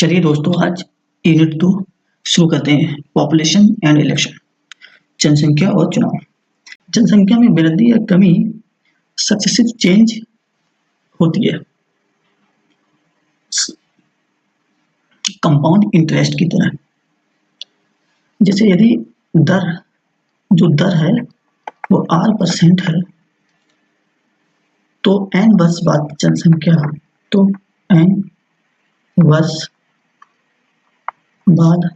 चलिए दोस्तों, आज यूनिट 2 शुरू करते हैं। पॉपुलेशन एंड इलेक्शन, जनसंख्या और चुनाव। जनसंख्या में वृद्धि या कमी सक्सेसिव चेंज होती है, कंपाउंड इंटरेस्ट की तरह। जैसे यदि दर है वो R% है, तो n वर्ष बाद जनसंख्या, तो n वर्ष बाद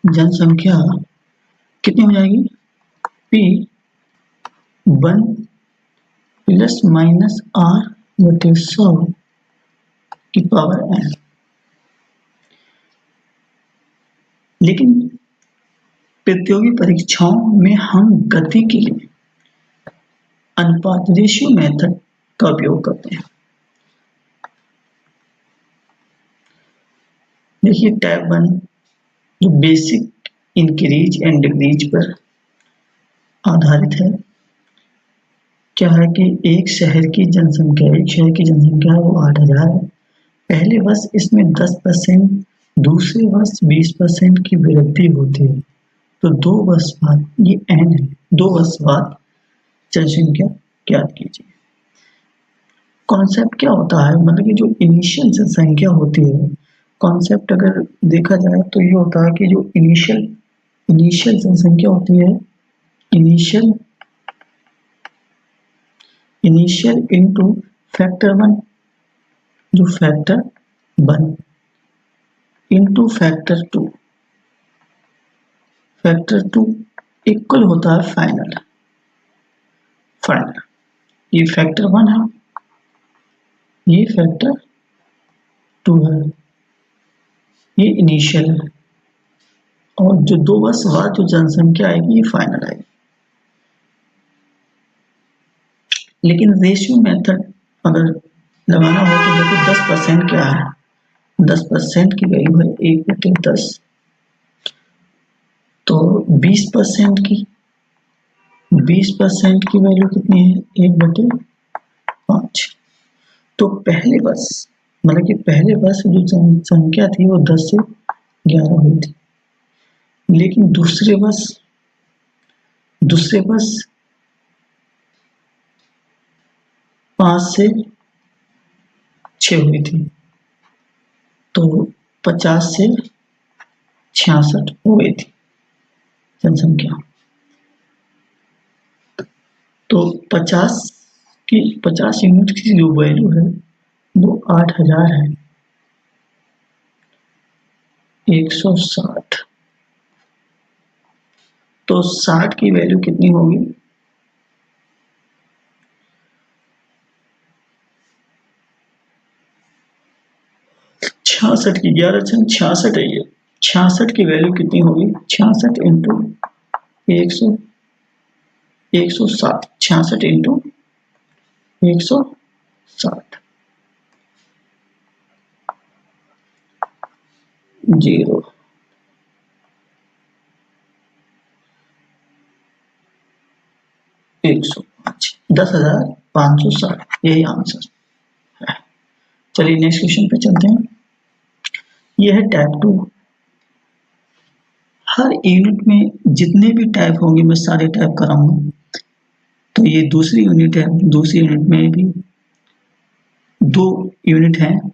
जनसंख्या कितनी हो जाएगी? P1 प्लस माइनस R/100 की पावर n। लेकिन प्रतियोगी परीक्षाओं में हम गति के लिए अनुपात रेशियो मेथड का उपयोग करते हैं। देखिए, टाइप 1 जो बेसिक इंक्रीज एंड डिक्रीज पर आधारित है। क्या है कि एक शहर की जनसंख्या है वो 8,000 है। पहले वर्ष इसमें 10%, दूसरे वर्ष 20% की वृद्धि होती है, तो 2 वर्ष बाद, ये n है, 2 वर्ष बाद जनसंख्या ज्ञात कीजिए। कॉन्सेप्ट क्या होता है? मतलब कि जो इनिशियल जनसंख्या होती है, कॉन्सेप्ट अगर देखा जाए तो ये होता है कि जो इनिशियल जनसंख्या होती है, इनिशियल इनटू फैक्टर 1, जो फैक्टर 1 इनटू फैक्टर 2 इक्वल होता है फाइनल। ये फैक्टर 1 है, ये फैक्टर 2 है, ये इनिशियल है, और जो 2 वर्ष बाद जो जनसंख्या आएगी ये फाइनल आएगी। लेकिन रेशियो मेथड अगर लगाना हो तो देखो 10% क्या है? 10% की वैल्यू है 1/10, तो 20% की वैल्यू कितनी है? 1/5। तो पहले वर्ष, मतलब कि पहले वर्ष जो जनसंख्या थी वो 10 से 11 हुई थी, लेकिन दूसरे वर्ष 5 से 6 हुई थी, तो 50 से 66 हो गई थी जनसंख्या। तो 50 यूनिट की जो वैल्यू है वो 8,000 है। 160, तो 60 की वैल्यू कितनी होगी? 66 की 11 66 है। ये 66 की वैल्यू कितनी होगी? 66 इंटू 160, 66 इंटू 160, 0 105, 10,560, यही आंसर है। चलिए नेक्स्ट क्वेश्चन पे चलते हैं। यह है टाइप 2। हर यूनिट में जितने भी टाइप होंगे मैं सारे टाइप कराऊंगा। तो ये दूसरी यूनिट है। दूसरी यूनिट में भी 2 यूनिट हैं,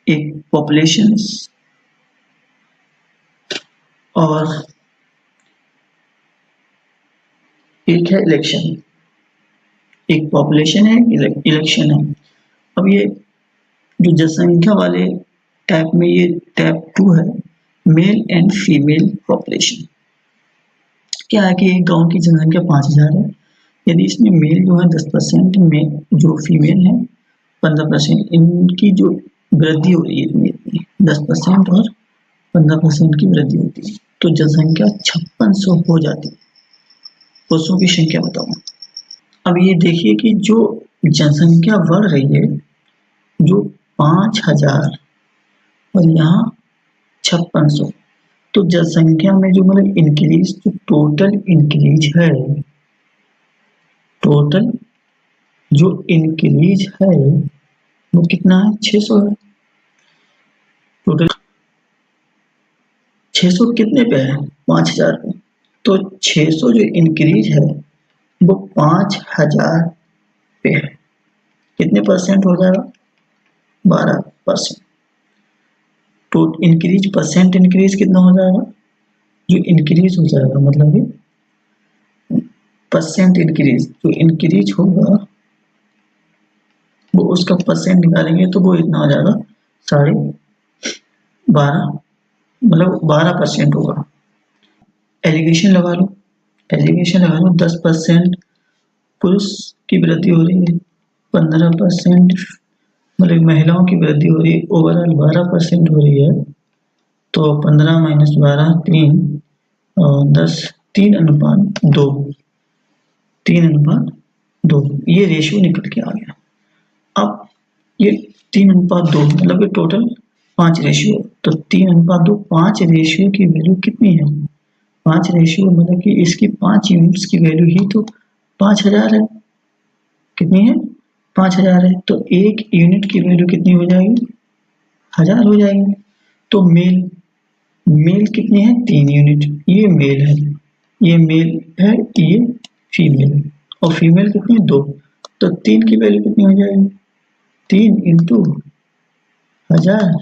एक पॉपुलेशन और एक है इलेक्शन। एक पॉपुलेशन है, इलेक्शन है। अब ये जो जनसंख्या वाले टाइप में ये टाइप 2 है, मेल एंड फीमेल पॉपुलेशन। क्या है कि एक गांव की जनसंख्या 5,000 है। यदि इसमें मेल जो है 10%, में जो फीमेल है 15%, इनकी जो वृद्धि हो रही है इतनी 10% और 15% की वृद्धि होती है, तो जनसंख्या 5600 हो जाती है। पुरुषों की संख्या बताओ। अब ये देखिए कि जो जनसंख्या बढ़ रही है, जो 5,000 और यहाँ 5600, तो जनसंख्या में जो मतलब इंक्रीज, जो टोटल इंक्रीज है, वो कितना है? 600 है। टोटल 600 कितने पे है? 5000 पे। तो 600 जो इंक्रीज है वो 5000 पे है। कितने परसेंट हो जाएगा? 12%। तो इंक्रीज परसेंट इंक्रीज कितना हो जाएगा? जो इंक्रीज हो जाएगा मतलब कि परसेंट इंक्रीज जो इंक्रीज होगा वो उसका परसेंट निकालेंगे तो वो इतना हो जाएगा 12.5 मतलब 12% होगा। एलिगेशन लगा लो, एलिगेशन लगा लो 10% पुरुष की वृद्धि हो रही है, 15% मतलब महिलाओं की वृद्धि हो रही है, ओवरऑल 12% हो रही है। तो 15 माइनस 12 3 और 10 3:2 3:2 ये रेशियो निकल के आ गया। अब ये 3:2 मतलब कि टोटल 5 रेशियो, तो 3:2 5 रेशियो की वैल्यू कितनी है? 5 रेशियो मतलब कि इसकी 5 यूनिट्स की वैल्यू ही तो 5000 है। कितनी है? 5000 है। तो एक यूनिट की वैल्यू कितनी हो जाएगी? 1000 हो जाएगी। तो मेल मेल कितनी है? 3 यूनिट। ये मेल है, ये मेल है, ये फीमेल है। और फीमेल कितनी है? 2। तो 3 की वैल्यू कितनी हो जाएगी? 3 इंटू 1000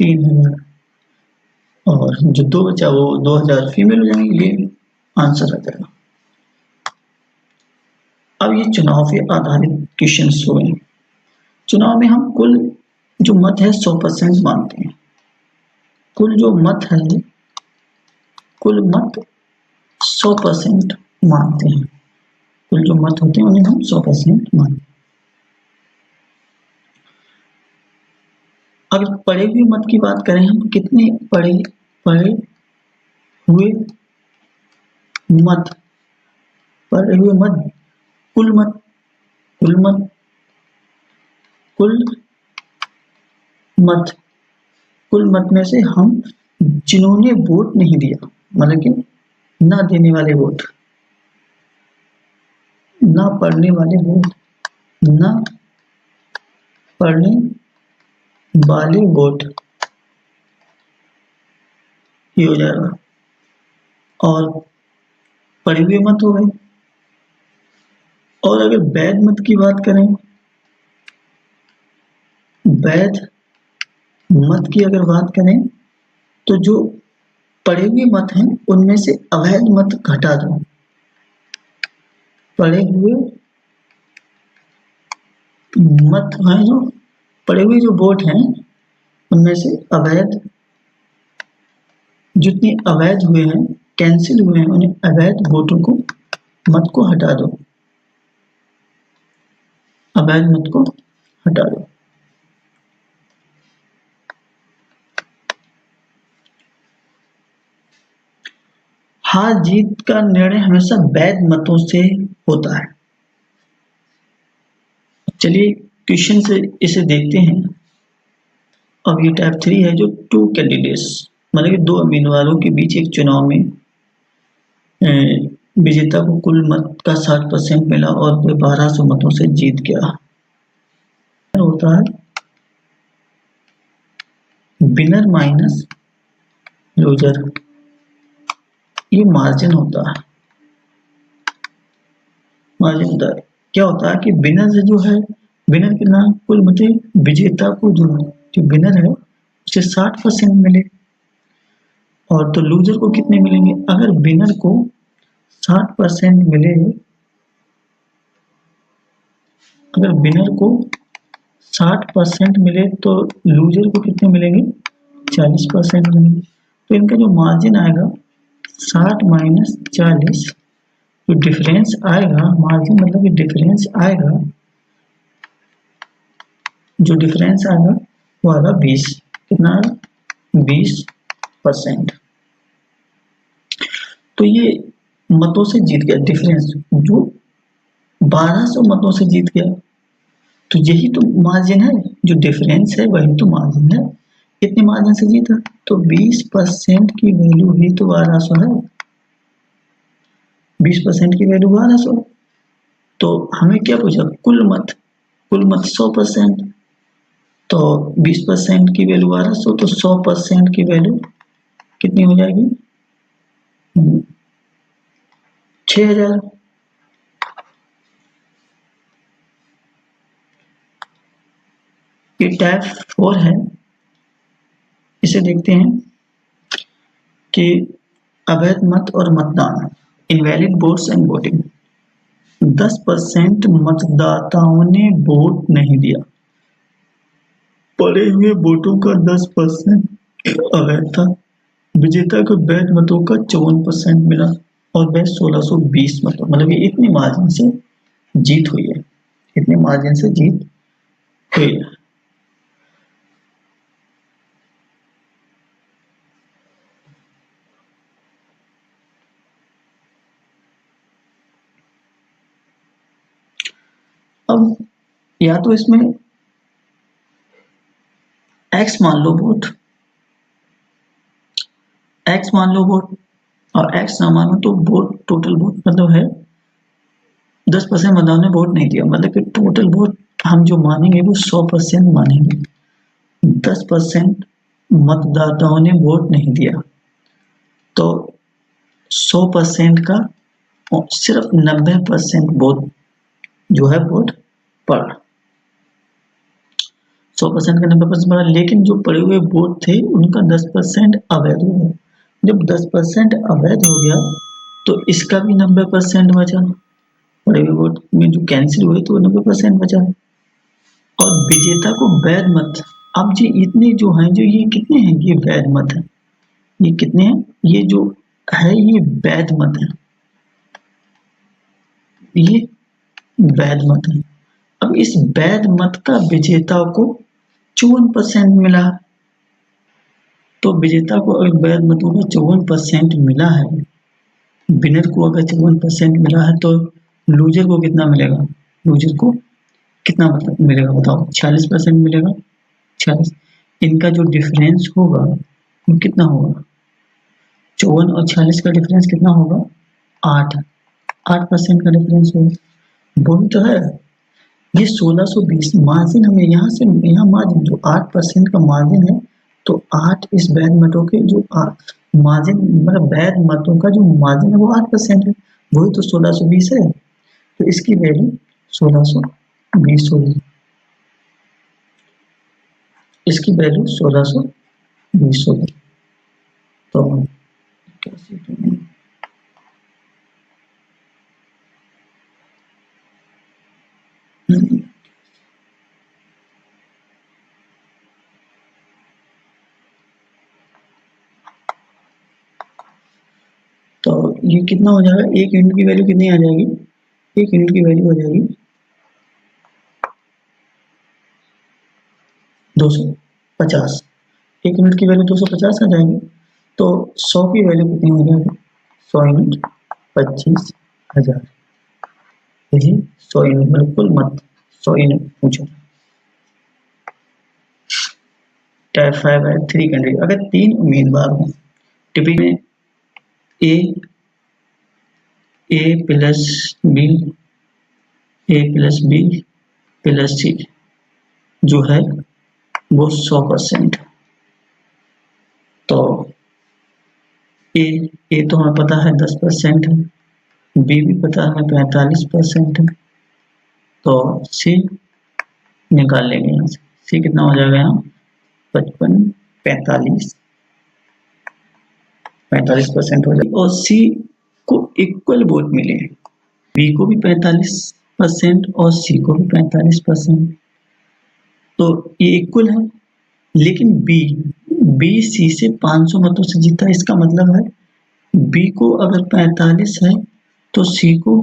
3000 और जो 2 बचा वो 2000 फीमेल हो जाएंगे। ये आंसर आ जाएगा। अब ये चुनाव पे आधारित क्वेश्चन हुए। चुनाव में हम कुल जो मत है 100% मानते हैं। कुल जो मत है कुल मत 100% मानते हैं। कुल जो मत होते हैं उन्हें हम 100% मानते हैं। अगर पढ़े हुए मत की बात करें, हम कितने पढ़े पढ़े हुए मत पढ़े हुए मत कुल मत कुल मत कुल मत कुल मत में से हम जिन्होंने वोट नहीं दिया मतलब कि ना देने वाले वोट, ना पढ़ने वाले वोट, ना पढ़ने वाले वोट ये हो जाएगा। और पढ़े हुए मत हो गए। और अगर वैध मत की बात करें, वैध मत की अगर बात करें तो जो पढ़े हुए मत हैं उनमें से अवैध मत घटा दो। पढ़े हुए मत हैं जो पढ़े हुए जो वोट हैं उनमें से अवैध जितने अवैध हुए हैं कैंसिल हुए हैं उन्हें अवैध वोटों को मत को हटा दो। अवैध मत को हटा दो। हार जीत का निर्णय हमेशा वैध मतों से होता है। चलिए क्वेश्चन से इसे देखते हैं। अब ये टाइप 3 है जो 2 कैंडिडेट्स मतलब कि 2 उम्मीदवारों के बीच एक चुनाव में विजेता को कुल मत का 60% मिला और वह 1200 मतों से जीत गया। होता है विनर माइनस लूजर, ये मार्जिन होता है। मार्जिन होता है क्या होता है कि विनर से जो है विनर के नाम कुल मतलब विजेता को जो विनर है उसे 60% मिले। और तो लूजर को कितने मिलेंगे? अगर विनर को 60% मिले, अगर विनर को 60% मिले तो लूजर को कितने मिलेंगे? 40% मिलेंगे। तो इनका जो मार्जिन आएगा 60 माइनस 40, जो डिफरेंस आएगा मार्जिन मतलब कि डिफरेंस आएगा, जो डिफरेंस आएगा वो आएगा 20। कितना आएगा? 20%। तो ये मतों से जीत गया डिफरेंस, जो 1200 मतों से जीत गया। तो यही तो मार्जिन है, जो डिफरेंस है वही तो मार्जिन है। कितने मार्जिन से जीता? तो 20% की वैल्यू ही तो 1200 है। 20% की वैल्यू 1200। तो हमें क्या पूछा? कुल मत 100%। तो 20% की वैल्यू 1200, तो 100% की वैल्यू कितनी हो जाएगी? 6000। ये टाइप 4 है। इसे देखते हैं कि अवैध मत और मतदान, इनवैलिड वोट्स एंड वोटिंग। 10% मतदाताओं ने वोट नहीं दिया। पड़े हुए वोटों का 10% अवैध था। विजेता को वैध मतों का 54% मिला और वह 1620 मतों, मतलब ये इतनी मार्जिन से जीत हुई है, इतने मार्जिन से जीत हुई है। अब या तो इसमें x मान लो वोट, x मान लो वोट और x ना मानो तो वोट, टोटल वोट मतलब है 10% मतदाताओं ने वोट नहीं दिया, मतलब कि टोटल वोट हम जो मानेंगे वो 100% मानेंगे। 10% मतदाताओं ने वोट नहीं दिया तो 100% का सिर्फ 90% वोट जो है वोट पड़ा। 100% का 90% पड़ा, लेकिन जो पड़े हुए वोट थे उनका 10% अवैध हो गया। जब 10% अवैध हो गया तो इसका भी 90% बचा, पड़े हुए वोट में जो कैंसिल हुए तो 90% बचा। और विजेता को वैध मत, अब जी इतने जो हैं, जो ये कितने हैं, ये वैध मत है। ये कितने हैं? ये जो है ये वैध मत है, ये वैध मत है। अब इस वैध मत का विजेता को 54% मिला। तो विजेता को अगर वैध मतों का 54% मिला है, विनर को अगर 54% मिला है, तो लूजर को कितना मिलेगा? लूजर को कितना मतलब मिलेगा बताओ? 46% मिलेगा। 46, इनका जो डिफरेंस होगा वो कितना होगा? 54 और 46 का डिफरेंस कितना होगा? 8। 8% का डिफरेंस होगा। वही तो है, ये 1620 मार्जिन हमें यहाँ से, यहाँ मार्जिन जो 8% का मार्जिन है, तो 8 इस वैध मतों के जो मार्जिन, मतलब वैध मतों का जो मार्जिन है वो 8% है, वही तो 1620 है। तो इसकी वैल्यू 1620 होगी, इसकी वैल्यू 1620 होगी। तो तो ये कितना हो जाएगा? एक यूनिट की वैल्यू कितनी आ जाएगी? एक यूनिट की वैल्यू हो जाएगी 250। एक यूनिट की वैल्यू 250 आ जाएगी। तो 100 की वैल्यू कितनी हो जाएगी? 100 यूनिट 25,000। यही 100 यूनिट मतलब कुल मत 100 यूनिट पूछो। टाइप 5 है 3 कैंडिडेट। अगर 3 उम्मीदवार हो, टिपिक में ए प्लस बी, ए प्लस बी प्लस सी जो है वो 100%। तो ए तो हमें पता है 10% है, बी भी पता है 45% है, तो सी निकाल लेंगे यहाँ से। सी कितना हो जाएगा? यहाँ 55, 45% हो जाएगा। और सी को इक्वल वोट मिले, बी को भी 45% और सी को भी 45%, तो ये इक्वल है। लेकिन बी सी से 500 मतों से जीता, इसका मतलब है बी को अगर 45 है तो सी को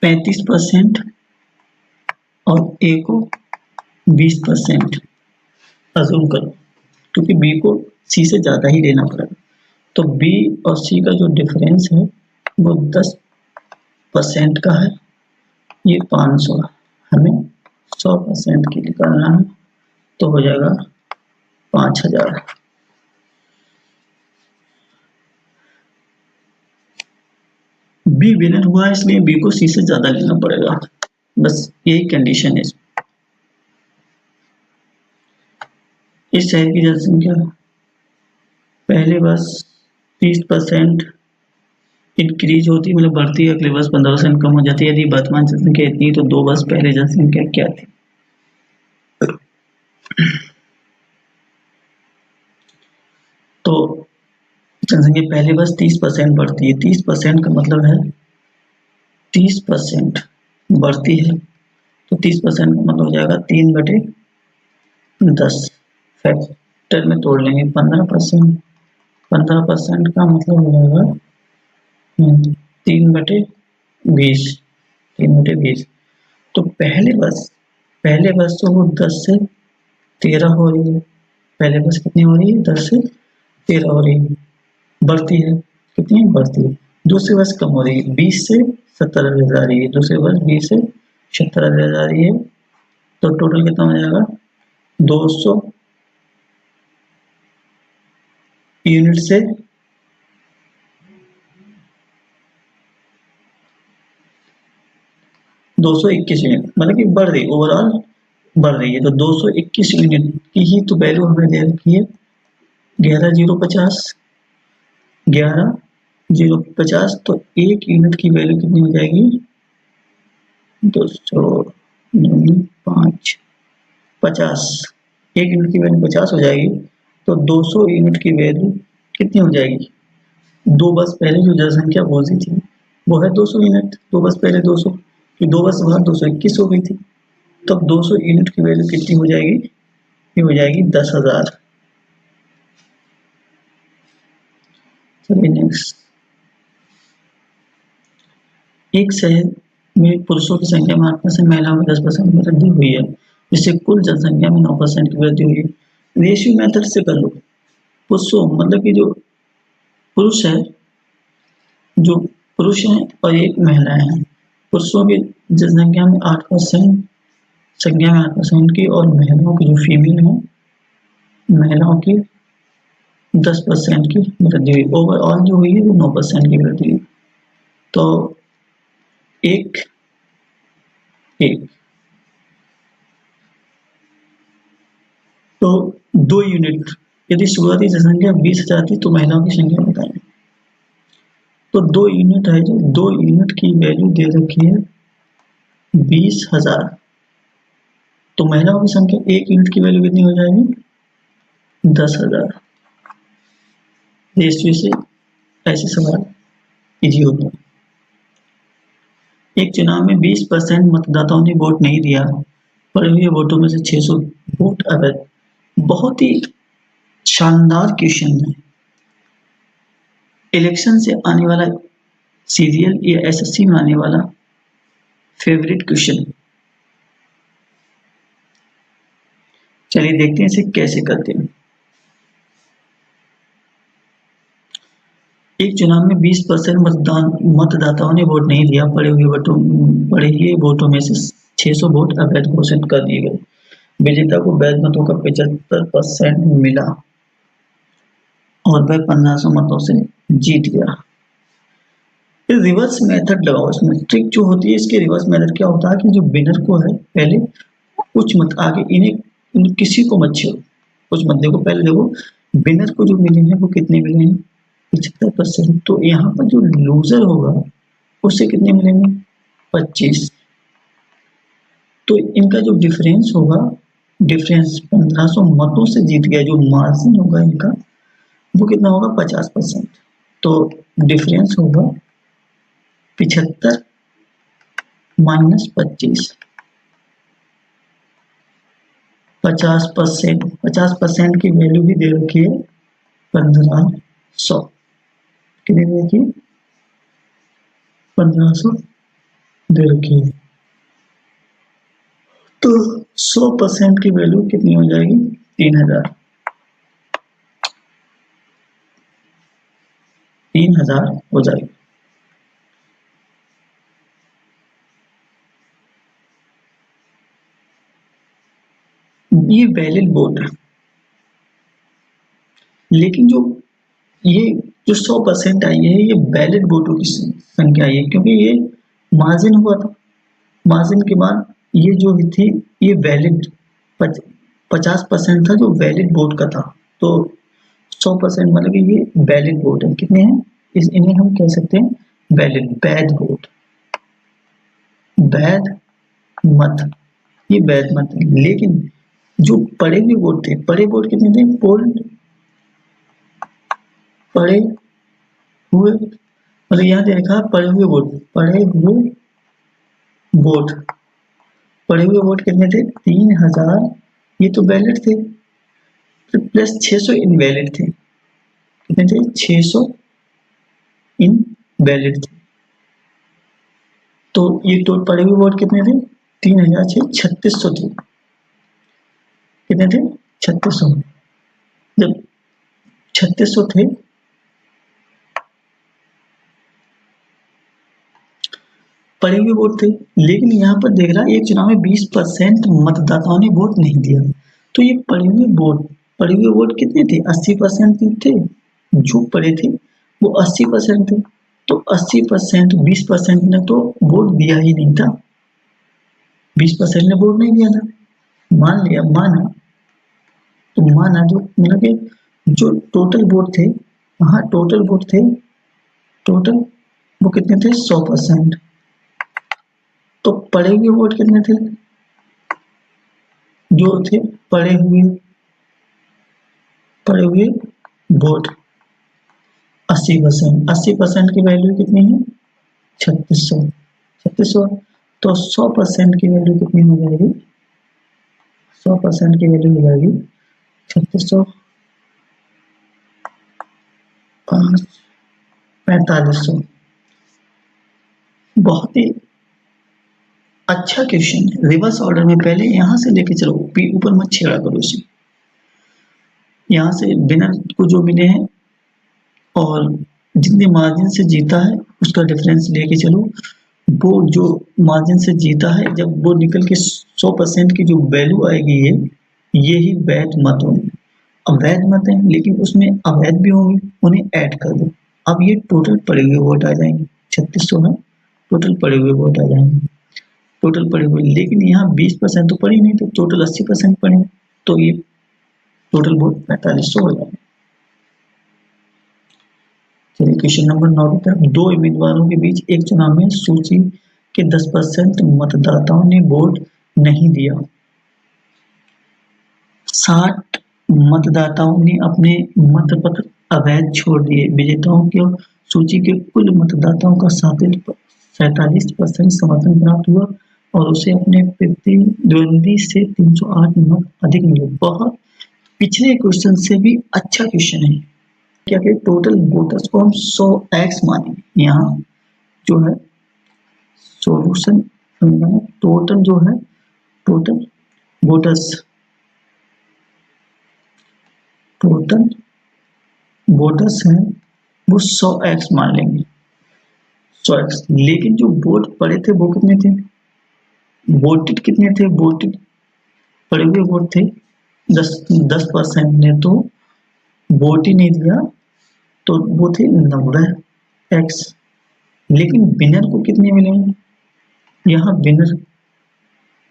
35% और ए को 20% अज्यूम करो, क्योंकि बी को सी से ज़्यादा ही लेना पड़ेगा। तो बी और सी का जो डिफरेंस है वो 10% का है, ये 500 है, हमें 100% की निकालना है, तो हो जाएगा 5000। बी विनर हुआ इसलिए बी को सी से ज़्यादा लेना पड़ेगा, बस यही कंडीशन है। इस शहर की जनसंख्या पहले वर्ष 30% इंक्रीज होती, मतलब बढ़ती है, अगले वर्ष 15% कम हो जाती है। यदि वर्तमान जनसंख्या इतनी तो 2 वर्ष पहले जनसंख्या क्या थी? तो जनसंख्या पहले वर्ष 30% बढ़ती है। 30% का मतलब है 30% बढ़ती है, तो 30% का मतलब हो जाएगा 3/10। फैक्टर में तोड़ लेंगे 15%। 15% का मतलब हो जाएगा 3/20। 3/20। तो पहले वर्ष तो वो 10 से 13 हो रही है। पहले वर्ष कितनी हो रही है? 10 से 13 हो रही है, बढ़ती है। कितनी बढ़ती है? दूसरे वर्ष कम हो रही है, 20 से 17 रह जा रही है। दूसरे वर्ष 20 से 17 रह जा रही है, तो टोटल कितना हो जाएगा? 200 यूनिट से 221 यूनिट, मतलब कि बढ़ रही, ओवरऑल बढ़ रही है। तो 221 यूनिट की ही तो वैल्यू हमें दे रखी है 11,050। 11,050, तो 1 यूनिट की वैल्यू कितनी हो जाएगी? 200 5 50। 1 यूनिट की वैल्यू 50 हो जाएगी, तो 200 यूनिट की वैल्यू कितनी हो जाएगी? 2 वर्ष पहले जो जनसंख्या पहुंची थी वो है 200 यूनिट। 2 वर्ष पहले 200, फिर 2 वर्ष बाद 221 हो गई थी। तब 200 यूनिट की वैल्यू कितनी हो जाएगी? ये हो जाएगी 10,000। चलिए नेक्स्ट। एक शहर में पुरुषों की संख्या में 8%, महिलाओं में 10% की वृद्धि हुई है, जिससे कुल जनसंख्या में 9% की वृद्धि हुई है। रेशियो मेथड से कर लो। पुरुषों मतलब कि जो पुरुष है, जो पुरुष हैं और एक महिलाएं हैं। पुरुषों की जनसंख्या में 8%, संख्या में 8% की, और महिलाओं की जो फीमेल है, महिलाओं की 10% की वृद्धि हुई। ओवरऑल जो हुई है वो 9% की वृद्धि हुई। तो एक एक तो 2 यूनिट, यदि शुरुआती जनसंख्या 20,000 थी तो महिलाओं की संख्या बताएं। तो 2 यूनिट है, जो 2 यूनिट की वैल्यू दे रखी है 20,000, तो महिलाओं की संख्या 1 यूनिट की वैल्यू कितनी हो जाएगी? 10,000। रेशियो से ऐसे सवाल इजी होता है। एक चुनाव में 20% मतदाताओं ने वोट नहीं दिया, पड़े हुए वोटों में से 600 वोट अवैध। बहुत ही शानदार क्वेश्चन है। इलेक्शन से आने वाला सीरियल या एसएससी में आने वाला फेवरेट क्वेश्चन। चलिए देखते हैं इसे कैसे करते हैं। एक चुनाव में 20% मतदाताओं ने वोट नहीं दिया, पड़े हुए वोटों में से 600 वोट अवैध घोषित कर दिए गए। विजेता को वैध मतों का 75% मिला और वह 1500 मतों से जीत गया। फिर रिवर्स मेथड लगाओ। इसमें ट्रिक जो होती है, इसके रिवर्स मेथड क्या होता है कि जो विनर को है पहले कुछ मत आगे, इन्हें किसी को मत छेड़ो, कुछ मत देखो, पहले देखो विनर को जो मिले हैं वो कितने मिले हैं? 75%। तो यहाँ पर जो लूजर होगा उससे कितने मिलेंगे? 25। तो इनका जो डिफरेंस होगा, डिफरेंस 1500 मतों से जीत गया, जो मार्जिन होगा इनका वो कितना होगा? 50%। तो डिफरेंस होगा 75 माइनस 25। 50%, 50% की वैल्यू भी दे रखी है 1500। कितनी दे रखी है? 1500 दे रखी है। तो 100% की वैल्यू कितनी हो जाएगी? 3000। 3000 हो जाएगी। ये वैलिड वोट है, लेकिन ये जो 100% आई है, ये वैलिड वोटों की संख्या है, क्योंकि ये मार्जिन हुआ था। मार्जिन के बाद ये जो थी ये वैलिड 50% था जो वैलिड वोट का था, तो 100% मतलब कि ये वैलिड वोट है। कितने हैं? इन्हें हम कह सकते हैं वैलिड, वैध वोट, वैध मत, ये वैध मत है। लेकिन जो पढ़े हुए वोट थे, पढ़े वोट कितने थे? पोल्ड, पढ़े हुए, मतलब यहाँ दे रखा है पढ़े हुए वोट, पढ़े हुए वोट, पढ़े हुए वोट कितने थे? 3000, ये तो वैलिड थे, प्लस 600 इनवैलिड थे। कितने थे? 600 इनवैलिड थे। तो ये टोटल पढ़े हुए वोट कितने थे? 3000 से 3600 थे। कितने थे? 3600। जब 3600 थे पढ़े हुए वोट थे, लेकिन यहाँ पर देख रहा है एक चुनाव में 20% मतदाताओं ने वोट नहीं दिया, तो ये पढ़े हुए वोट कितने थे? 80% थे। जो पढ़े थे वो 80% थे, तो 80%, 20% ने तो वोट दिया ही नहीं था, 20% ने वोट नहीं दिया था। मान लिया, माना, तो माना जो मतलब कि जो टोटल वोट थे, हाँ टोटल वोट थे, टोटल वो कितने थे? 100%। तो पढ़े हुए वोट कितने थे? जो थे पढ़े हुए वोट 80%, 80% की वैल्यू कितनी है? 3600, 3600। तो 100% की वैल्यू कितनी हो जाएगी? 100% की वैल्यू हो जाएगी 3600, 4500। बहुत ही अच्छा क्वेश्चन है, रिवर्स ऑर्डर में पहले यहाँ से लेके चलो, ऊपर मत छेड़ा करो इसे। यहाँ से विनर को जो मिले हैं और जितने मार्जिन से जीता है उसका डिफरेंस लेके चलो। वो जो मार्जिन से जीता है, जब वो निकल के 100% की जो वैल्यू आएगी, ये ही वैध मत होंगे। अवैध मत है लेकिन उसमें अवैध भी होंगे, उन्हें ऐड कर दो। अब ये टोटल पड़े हुए वोट आ जाएंगे, 3600 में टोटल पड़े हुए वोट आ जाएंगे, टोटल पड़े हुए। लेकिन यहाँ 20% तो पड़े नहीं, तो टोटल 80% पड़े, तो ये टोटल वोट 4500 हो जाएगा। चलिए क्वेश्चन नंबर 9 की तरफ। दो उम्मीदवारों के बीच एक चुनाव में सूची के 10% मतदाताओं ने वोट नहीं दिया। 60 मतदाताओं ने अपने मतपत्र अवैध छोड़ दिए। विजेताओं को सूची के कुल मतदाताओं का 47% समर्थन प्राप्त हुआ और उसे अपने प्रतिद्वंदी से 308 मत अधिक मिले। बहुत पिछले क्वेश्चन से भी अच्छा क्वेश्चन है। क्या कि टोटल वोटर्स को हम 100x मानेंगे। यहाँ जो है सॉल्यूशन, टोटल जो है, टोटल वोटर्स हैं वो 100x मान लेंगे, 100x। लेकिन जो वोट पड़े थे वो कितने थे? वोटेड कितने थे? वोटेड पड़े हुए वोट थे 10% ने तो वोट ही नहीं दिया, तो वो थे 90x। लेकिन विनर को कितने मिलेंगे? यहाँ विनर,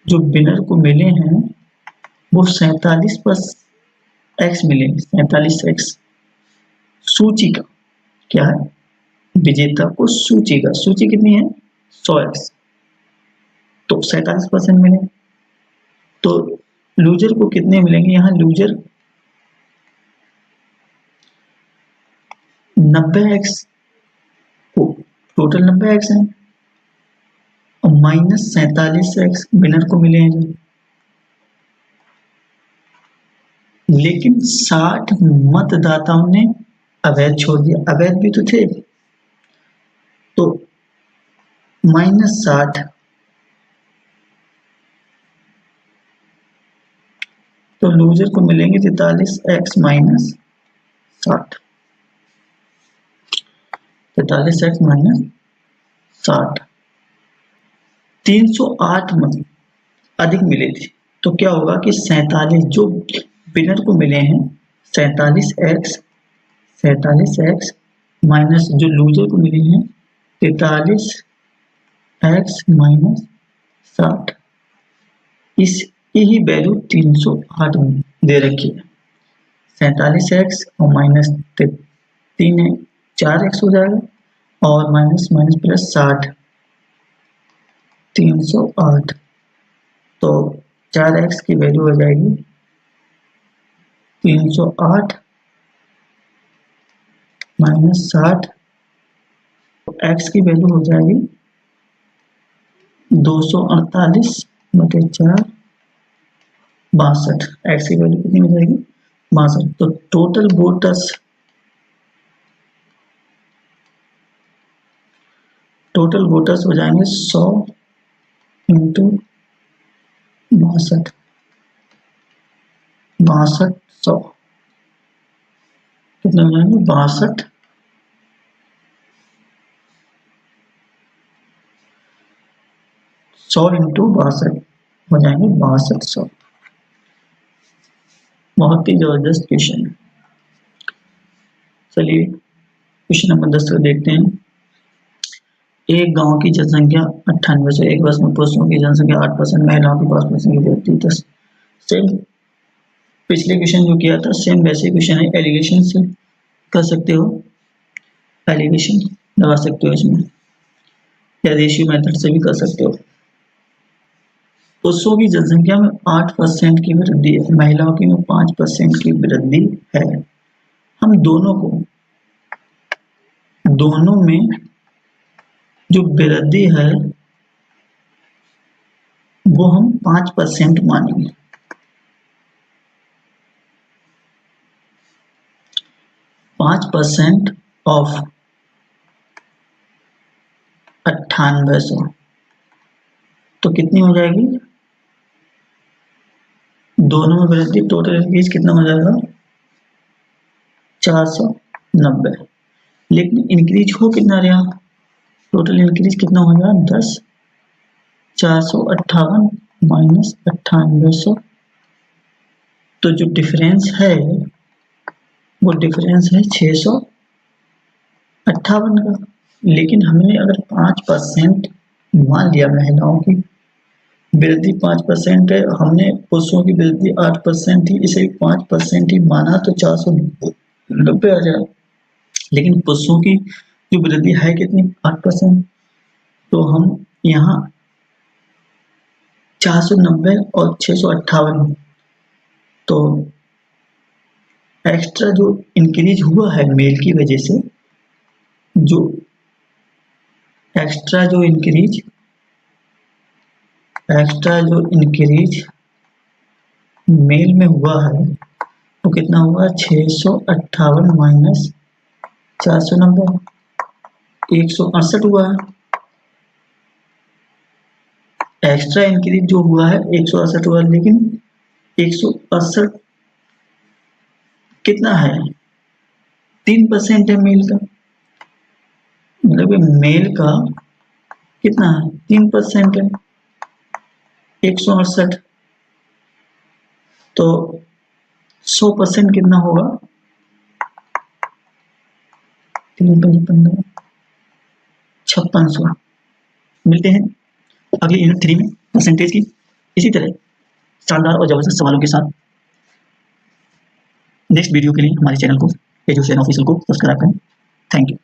जो विनर को मिले हैं वो 47x मिलेंगे, 47x। सूची का क्या है? विजेता को सूची का, सूची कितनी है? 100x, तो 47% मिले। तो लूजर को कितने मिलेंगे? यहाँ लूजर 90x, टोटल 90x है, और माइनस 47x विनर को मिले हैं। लेकिन 60 मतदाताओं ने अवैध छोड़ दिया, अवैध भी तो थे, तो -60, तो लूजर को मिलेंगे 43x माइनस 60, 43x माइनस 60। 308 मत अधिक मिले थे, तो क्या होगा कि 47 जो विनर को मिले हैं, 47x माइनस जो लूजर को मिले हैं 43x माइनस 60, इस यही वैल्यू 308 में दे रखी है। 47x और माइनस 3 है, 4x हो जाएगा और माइनस माइनस प्लस 60, 308। तो 4x की वैल्यू हो जाएगी 308 माइनस 60, तो x की वैल्यू हो जाएगी 248 बटे 4, 62। x की वैल्यू कितनी हो जाएगी 62। तो टोटल वोटर्स हो जाएंगे 100 इंटू 62, 100 कितने हो जाएंगे 62, 100 इंटू 62 हो जाएंगे 6200। बहुत ही जबरदस्त क्वेश्चन है। चलिए क्वेश्चन नंबर 10 को देखते हैं। एक गांव की जनसंख्या 98, एक वर्ष में पुरुषों की जनसंख्या 8%, महिलाओं की 5% की वृद्धि। 10 सेम पिछले क्वेश्चन जो किया था सेम वैसे क्वेश्चन है। एलिगेशन से कर सकते हो, एलिगेशन लगा सकते हो इसमें, या रेशियो मेथड से भी कर सकते हो। पुरुषों की जनसंख्या में 8% की वृद्धि है, महिलाओं की में 5% की वृद्धि है। हम दोनों में जो वृद्धि है वो हम 5% मानेंगे। 5% ऑफ 9800 तो कितनी हो जाएगी, दोनों में वृद्धि टोटल इंक्रीज कितना हो जाएगा 490। लेकिन इंक्रीज हो कितना रहा, टोटल इंक्रीज कितना हो गया 10, 458 माइनस 9800। तो जो डिफरेंस है वो डिफरेंस है 658 का। लेकिन हमने अगर 5% मान लिया, महिलाओं की वृद्धि 5% है, हमने पुरुषों की वृद्धि 8% थी, इसे 5% ही माना तो 490 आ जाए। लेकिन पुरुषों की जो वृद्धि है कितनी 8%, तो हम यहाँ 490 और 658, तो एक्स्ट्रा जो इंक्रीज हुआ है मेल की वजह से, जो एक्स्ट्रा जो इंक्रीज मेल में हुआ है तो कितना हुआ 658 माइनस 490, 168 हुआ है। एक्स्ट्रा इंक्रीज जो हुआ है 168 हुआ, लेकिन 168 कितना है 3% है मेल का, मतलब मेल का कितना है 3% है 168। तो 100% कितना होगा 5600। मिलते हैं अगली यूनिट 3 में परसेंटेज की इसी तरह शानदार और जबरदस्त सवालों के साथ। नेक्स्ट वीडियो के लिए हमारे चैनल को एजुकेशन ऑफिशियल को सब्सक्राइब करें। Thank you.